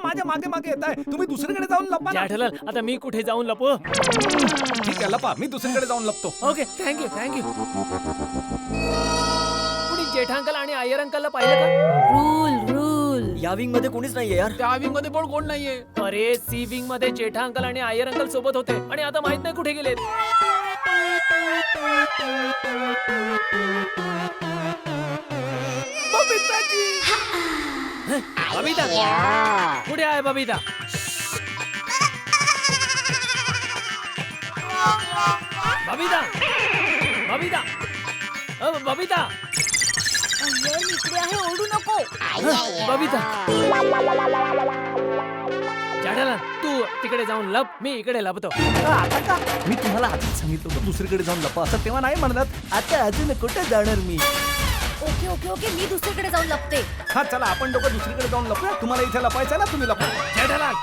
माझ्या मागे मागे येताय. तुम्ही दुसरीकडे जाऊन लपा ना. जेठालाल आता मी कुठे जाऊन लपू? ठीक आहे, लपा. मी दुसरीकडे जाऊन लपतो. Okay, thank you thank you. कुणी जेठा अंकल आणि अय्यर अंकलला पाहिलं का? Rule rule. या विंग मध्ये कोणीच नाहीये यार. त्या विंग मध्ये पण कोण नाहीये. अरे सी विंग मध्ये जेठा अंकल आणि अय्यर अंकल सोबत होते आणि आता माहित नाही कुठे गेलेत. बबिता कुठे आहे बबिता? बबिता बबिता बबिता अय्यर इकडे आहे, ओरडू नको. बबिता. जेठालाल तू तिकडे जाऊन लप, मी इकडे लपतो. आता का? मी तुम्हाला आधीच सांगितलं होतं दुसरीकडे जाऊन लपा असं, तेव्हा नाही म्हणलात. आता अजून कुठे जाणार मी? ओके ओके ओके, मी दुसरीकडे जाऊन लपते. हा चला, आपण दोघं दुसरीकडे जाऊन लपूया. तुम्हाला इथे लपायचं ना, तुम्ही लपा. जेठालाल